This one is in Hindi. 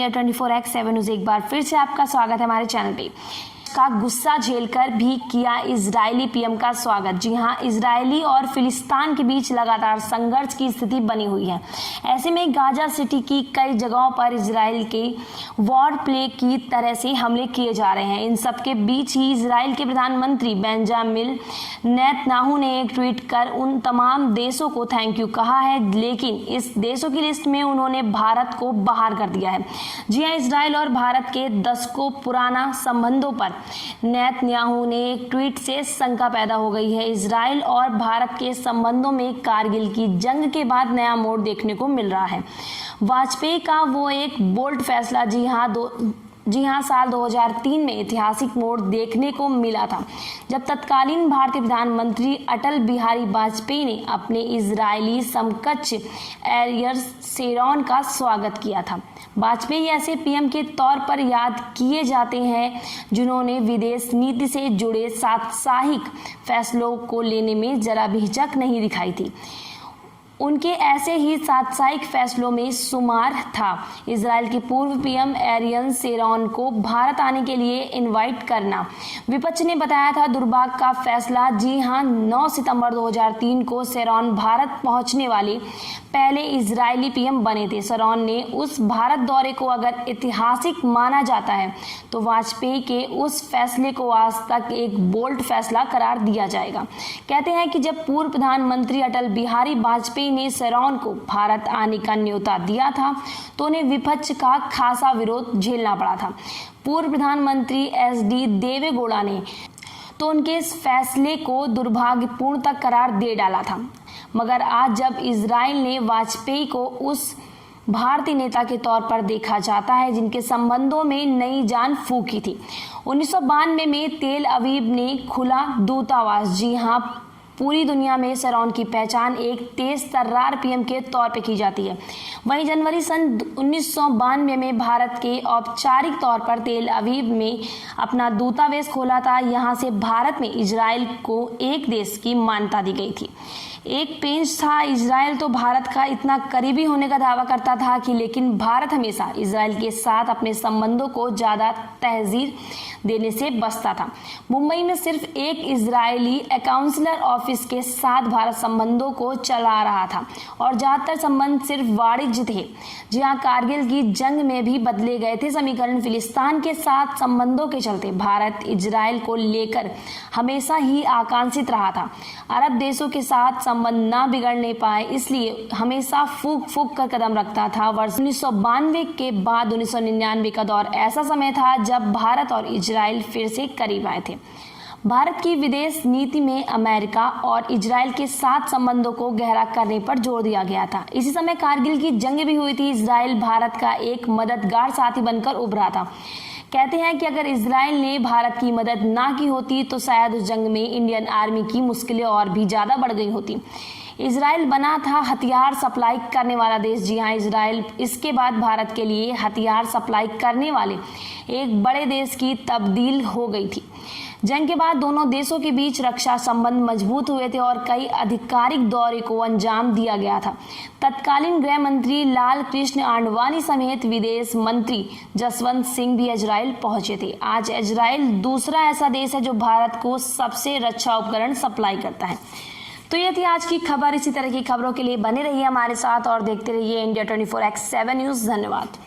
इंडिया 24x7 न्यूज़ एक बार फिर से आपका स्वागत है हमारे चैनल पे। का गुस्सा झेलकर भी किया इजरायली पीएम का स्वागत। जी हां, इजरायली और फिलिस्तीन के बीच लगातार संघर्ष की स्थिति बनी हुई है। ऐसे में गाजा सिटी की कई जगहों पर इजराइल के वॉर प्ले की तरह से हमले किए जा रहे हैं। इन सब के बीच ही इजराइल के प्रधानमंत्री बेंजामिन नेतन्याहू ने एक ट्वीट कर उन तमाम देशों को थैंक यू कहा है, लेकिन इस देशों की लिस्ट में उन्होंने भारत को बाहर कर दिया है। जी हां, इजराइल और भारत के दशकों पुराना संबंधों पर नेतन्याहू ने एक ट्वीट से शंका पैदा हो गई है। इजराइल और भारत के संबंधों में कारगिल की जंग के बाद नया मोड़ देखने को मिल रहा है। वाजपेयी का वो एक बोल्ड फैसला, जी हाँ, साल 2003 में ऐतिहासिक मोड़ देखने को मिला था, जब तत्कालीन भारतीय प्रधानमंत्री अटल बिहारी वाजपेयी ने अपने इजरायली समकक्ष एरियर शेरोन का स्वागत किया था। वाजपेयी ऐसे पीएम के तौर पर याद किए जाते हैं जिन्होंने विदेश नीति से जुड़े साप्ताहिक फैसलों को लेने में जरा भी हिचक नहीं दिखाई थी। उनके ऐसे ही साप्ताहिक फैसलों में शुमार था इजराइल के पूर्व पीएम एरियल शेरोन को भारत आने के लिए इनवाइट करना। विपक्ष ने बताया था दुर्भाग्य का फैसला। जी हां, 9 सितंबर 2003 को शेरोन भारत पहुंचने वाले पहले इजरायली पीएम बने थे। शेरोन ने उस भारत दौरे को अगर ऐतिहासिक माना जाता है तो वाजपेयी के उस फैसले को आज तक एक बोल्ड फैसला करार दिया जाएगा। कहते हैं कि जब पूर्व प्रधानमंत्री अटल बिहारी वाजपेयी ने शेरोन को भारत आने का न्योता दिया था तो उन्हें विपक्ष का खासा विरोध झेलना पड़ा था। पूर्व प्रधानमंत्री एचडी देवेगौड़ा ने तो उनके इस फैसले को दुर्भाग्यपूर्ण तक करार दे डाला था। मगर आज जब इजराइल ने वाजपेयी को उस भारतीय नेता के तौर पर देखा जाता है जिनके संबंधों में नई जान फूंकी थी। 1992 में तेल अवीव ने खुला दूतावास। जी हां, पूरी दुनिया में शेरोन की पहचान एक तेज तर्रार पीएम के तौर पे की जाती है। वहीं जनवरी सन 1992 में भारत के औपचारिक तौर पर तेल अवीव में अपना दूतावास खोला था। यहाँ से भारत में इजराइल को एक देश की मान्यता दी गई थी। एक पेंच था, इजराइल तो भारत का इतना करीबी होने का दावा करता था कि लेकिन भारत हमेशा इजराइल के साथ अपने संबंधों को ज़्यादा तहजीर देने से बचता था। मुंबई में सिर्फ एक इजरायली काउंसलर ऑफिस के साथ भारत संबंधों को चला रहा था और ज़्यादातर संबंध सिर्फ वाणिज्य थे। जी हाँ, कारगिल की जंग में भी बदले गए थे समीकरण। फिलिस्तीन के साथ संबंधों के चलते भारत इजराइल को लेकर हमेशा ही आकांक्षित रहा था। अरब देशों के साथ संबंध ना बिगड़ने पाए, इसलिए हमेशा फूक कर कदम रखता था। वर्ष 1992 के बाद 1999 का दौर ऐसा समय था जब भारत और इजराइल फिर से करीब आए थे। भारत की विदेश नीति में अमेरिका और इजराइल के साथ संबंधों को गहरा करने पर जोर दिया गया था। इसी समय कारगिल की जंग भी हुई थी। इजराइल भारत का एक मददगार साथी बनकर उभरा था। कहते हैं कि अगर इजराइल ने भारत की मदद ना की होती तो शायद उस जंग में इंडियन आर्मी की मुश्किलें और भी ज़्यादा बढ़ गई होती। इजराइल बना था हथियार सप्लाई करने वाला देश। जी हाँ, इजराइल इसके बाद भारत के लिए हथियार सप्लाई करने वाले एक बड़े देश की तब्दील हो गई थी। जंग के बाद दोनों देशों के बीच रक्षा संबंध मजबूत हुए थे और कई आधिकारिक दौरे को अंजाम दिया गया था। तत्कालीन गृह मंत्री लाल कृष्ण आडवाणी समेत विदेश मंत्री जसवंत सिंह भी इजराइल पहुंचे थे। आज इजराइल दूसरा ऐसा देश है जो भारत को सबसे रक्षा उपकरण सप्लाई करता है। तो ये थी आज की खबर। इसी तरह की खबरों के लिए बने रहिए हमारे साथ और देखते रहिए इंडिया 24x7 न्यूज़। धन्यवाद।